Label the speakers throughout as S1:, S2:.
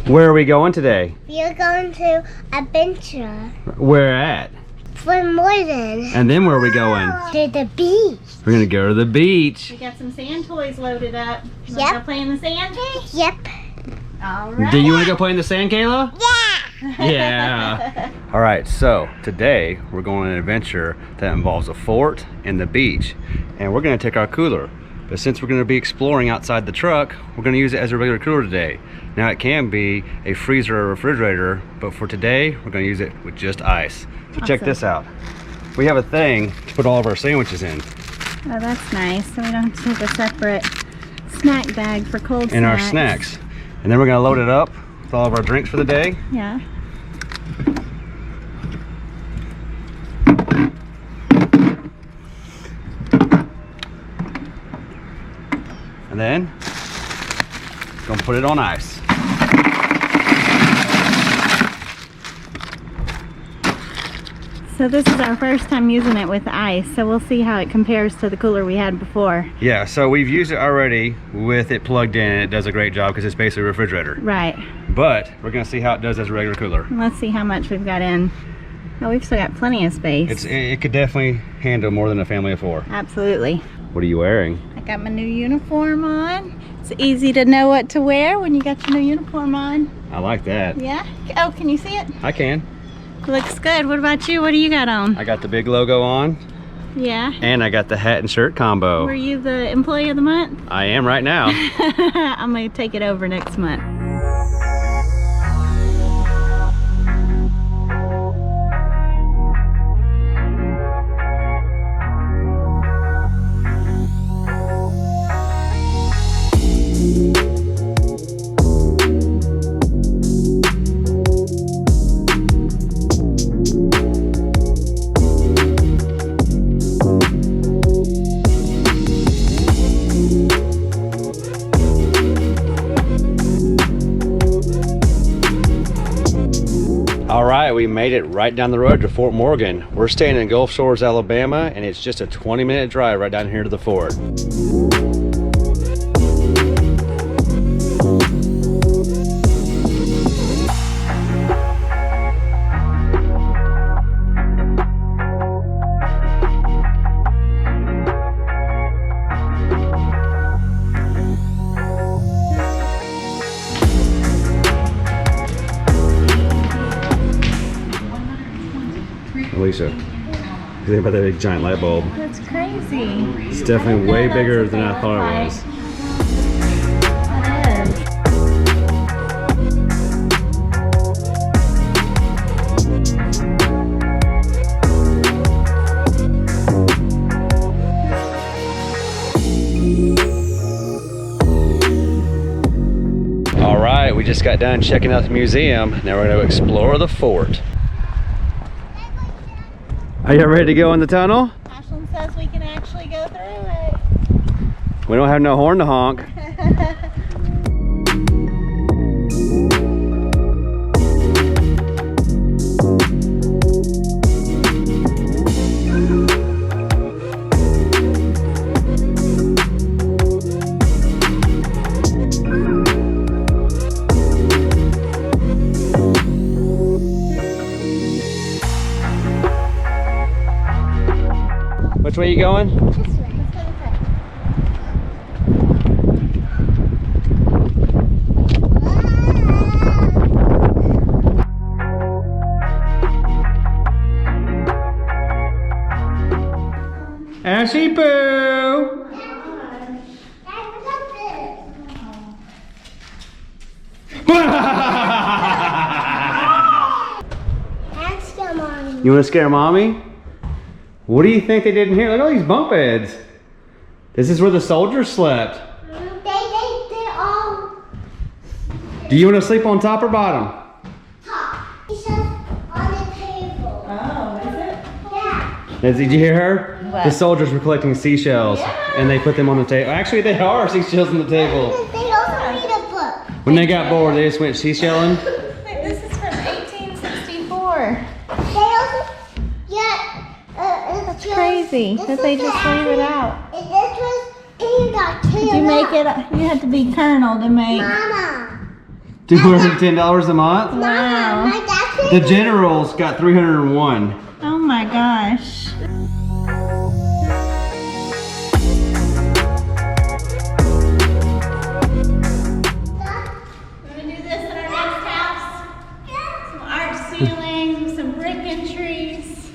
S1: Where are we going today?
S2: We are going to adventure.
S1: Where at?
S2: For more than.
S1: And then where are we going?
S2: To the beach.
S1: We're gonna go to the beach.
S3: We got some sand toys loaded up. You
S2: Yep.
S3: wanna go play in the sand?
S2: Yep.
S3: All right.
S1: Do you want to go play in the sand, Kayla?
S2: Yeah.
S1: Yeah. All right, so today we're going on an adventure that involves a fort and the beach, and we're gonna take our cooler. But since we're gonna be exploring outside the truck, we're gonna use it as a regular cooler today. Now it can be a freezer or refrigerator, but for today, we're gonna use it with just ice. So check this out. We have a thing to put all of our sandwiches in.
S3: Oh, that's nice. So we don't have to take a separate snack bag for cold snacks.
S1: And our snacks. And then we're gonna load it up with all of our drinks for the day.
S3: Yeah.
S1: And then, gonna put it on ice.
S3: So this is our first time using it with ice, so we'll see how it compares to the cooler we had before.
S1: Yeah, so we've used it already with it plugged in, and it does a great job because it's basically a refrigerator.
S3: Right.
S1: But we're gonna see how it does as a regular cooler.
S3: And let's see how much we've got in. Oh, we've still got plenty of space.
S1: It could definitely handle more than a family of 4.
S3: Absolutely.
S1: What are you wearing?
S3: I got my new uniform on. It's easy to know what to wear when you got your new uniform on.
S1: I like that.
S3: Yeah? Oh, can you see it?
S1: I can.
S3: Looks good. What about you? What do you got on?
S1: I got the big logo on,
S3: Yeah.
S1: and I got the hat and shirt combo.
S3: Were you the employee of the month?
S1: I am right now.
S3: I'm gonna take it over next month.
S1: All right, we made it right down the road to Fort Morgan. We're staying in Gulf Shores, Alabama, and it's just a 20-minute drive right down here to the fort. Alicia, think about that big giant light bulb.
S3: That's crazy.
S1: It's definitely way bigger than I thought it was. All right, we just got done checking out the museum. Now we're going to explore the fort. Are you ready to go in the tunnel?
S3: Ashlyn says we can actually go through it.
S1: We don't have no horn to honk. Which way are you going?
S2: This way.
S1: Ashy Poo! You want to scare mommy? What do you think they did in here? Look at all these bunk beds. This is where the soldiers slept.
S2: They all
S1: Do you want to sleep on top or bottom?
S2: top. It's just on the table.
S3: Oh, is it?
S2: Yeah.
S1: Did you hear her?
S3: What?
S1: The soldiers were collecting seashells, and they put them on the table. Actually, they are seashells on the table.
S2: They also read a book.
S1: When they got bored, they just went seashelling.
S3: This is from 1864.
S2: They also, yeah. It's
S3: Crazy that they just leave it out.
S2: This was, and you got
S3: Did you make it? You had to be Colonel to make.
S2: Mama.
S1: $210 a month?
S3: Wow.
S2: My dad
S1: The General's got 301.
S3: Oh my gosh. We're gonna do this in our next house. Some arch ceilings with some brick entries.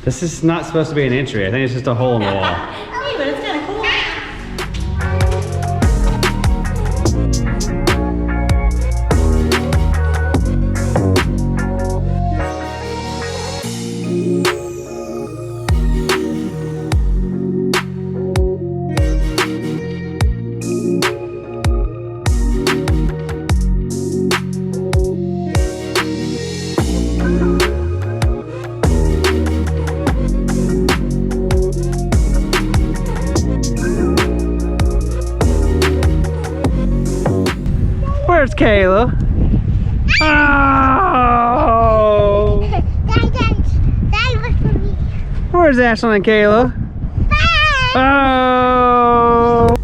S1: This is not supposed to be an entry. I think it's just a hole in the wall.
S3: Hey, but it's kind of cool.
S1: Where's Kayla? Oh!
S2: That was for me.
S1: Where's Ashlyn and Kayla? Oh!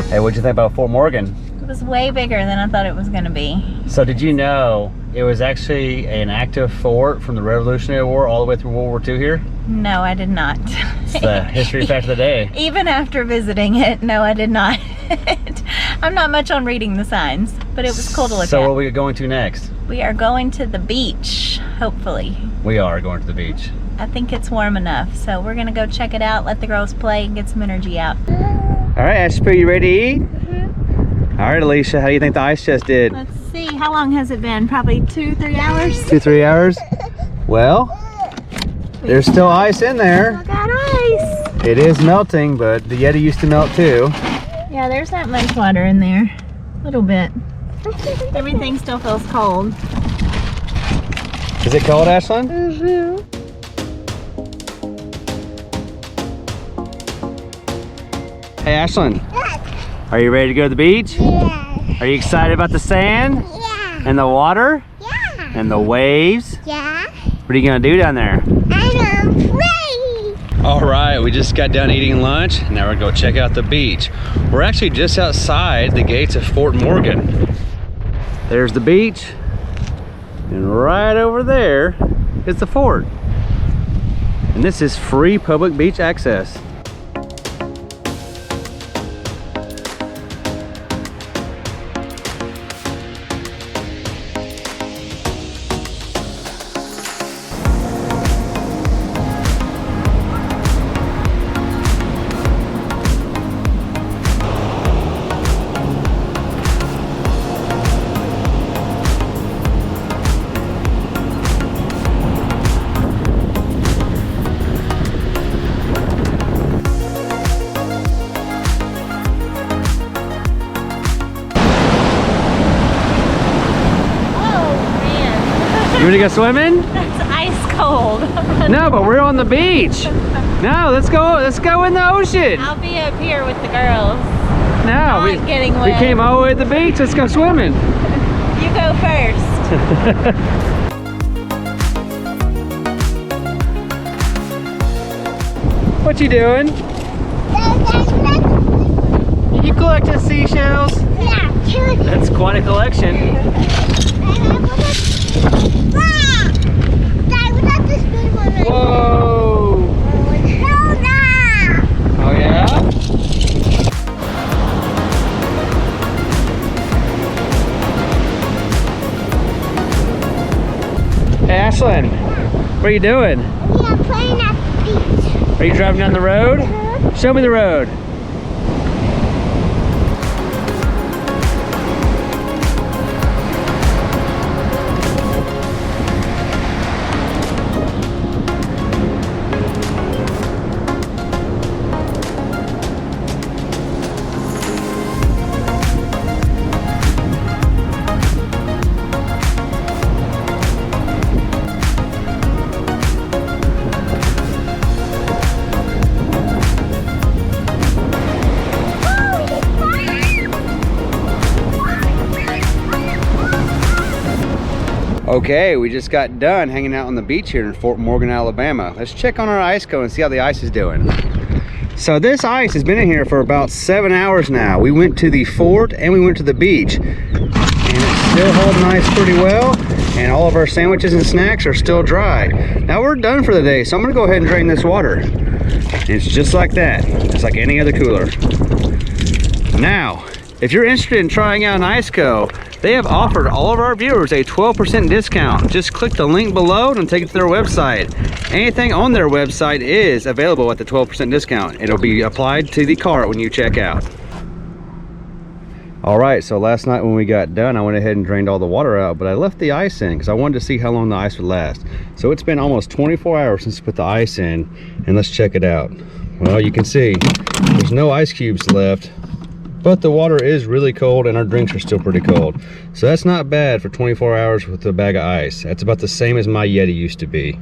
S1: Hey, what'd you think about Fort Morgan?
S3: It was way bigger than I thought it was gonna be.
S1: So did you know it was actually an active fort from the Revolutionary War all the way through World War II here?
S3: No, I did not.
S1: It's the history fact of the day.
S3: Even after visiting it, no, I did not. I'm not much on reading the signs, but it was cool to look
S1: So
S3: at.
S1: where are we going to next?
S3: We are going to the beach, hopefully.
S1: We are going to the beach.
S3: I think it's warm enough, so we're gonna go check it out, let the girls play, and get some energy out.
S1: All right, Ashby, you ready to eat? All right, Alicia, how do you think the ice chest did?
S3: Let's see, how long has it been? Probably 2-3 hours?
S1: 2-3 hours? Well, there's still ice in there.
S3: I got ice.
S1: It is melting, but the Yeti used to melt too.
S3: Yeah, there's not much water in there. A little bit. Everything still feels cold.
S1: Is it cold, Ashlyn?
S2: Mm-hmm.
S1: Hey, Ashlyn, are you ready to go to the beach?
S2: Yeah.
S1: Are you excited about the sand
S2: Yeah.
S1: and the water
S2: Yeah.
S1: and the waves?
S2: Yeah.
S1: What are you gonna do down there?
S2: I'm afraid.
S1: All right, we just got done eating lunch. Now we're gonna go check out the beach. We're actually just outside the gates of Fort Morgan. There's the beach, and right over there is the fort. And this is free public beach access. You wanna go swimming?
S3: That's ice cold.
S1: No, but we're on the beach. No, let's go in the ocean.
S3: I'll be up here with the girls.
S1: No,
S3: Not getting
S1: we
S3: wet.
S1: came all the way to the beach. Let's go swimming.
S3: You go first.
S1: What you doing? You collecting seashells?
S2: Yeah.
S1: That's quite a collection. Whoa! Oh yeah? Hey Ashlyn, what are you doing?
S2: We are playing at the beach.
S1: Are you driving down the road? Show me the road. Okay, we just got done hanging out on the beach here in Fort Morgan, Alabama. Let's check on our ICECO and see how the ice is doing. So this ice has been in here for about 7 hours now. We went to the fort and we went to the beach, and it's still holding ice pretty well, and all of our sandwiches and snacks are still dry. Now we're done for the day, so I'm gonna go ahead and drain this water. And it's just like that, just like any other cooler. Now, if you're interested in trying out an ICECO, they have offered all of our viewers a 12% discount. Just click the link below and take it to their website. Anything on their website is available at the 12% discount. It'll be applied to the cart when you check out. All right, so last night when we got done, I went ahead and drained all the water out, but I left the ice in because I wanted to see how long the ice would last. So it's been almost 24 hours since we put the ice in, and let's check it out. Well, you can see there's no ice cubes left, but the water is really cold and our drinks are still pretty cold. So that's not bad for 24 hours with a bag of ice. That's about the same as my Yeti used to be.